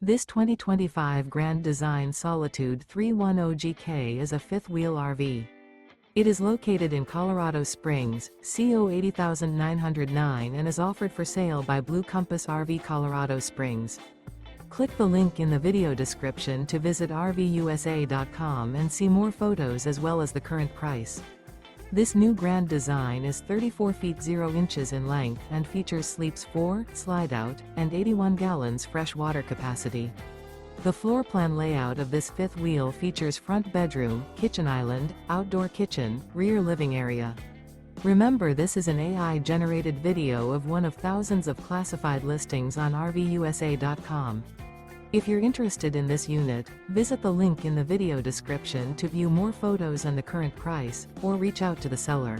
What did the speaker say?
This 2025 Grand Design Solitude 310GK is a fifth-wheel RV. It is located in Colorado Springs, CO 80909 and is offered for sale by Blue Compass RV Colorado Springs. Click the link in the video description to visit RVUSA.com and see more photos as well as the current price. This new Grand Design is 34 feet 0 inches in length and features sleeps 4, Slideout, and 81 gallons fresh water capacity. The floor plan layout of this fifth wheel features front bedroom, kitchen island, outdoor kitchen, rear living area. Remember, this is an AI-generated video of one of thousands of classified listings on RVUSA.com. If you're interested in this unit, visit the link in the video description to view more photos and the current price, or reach out to the seller.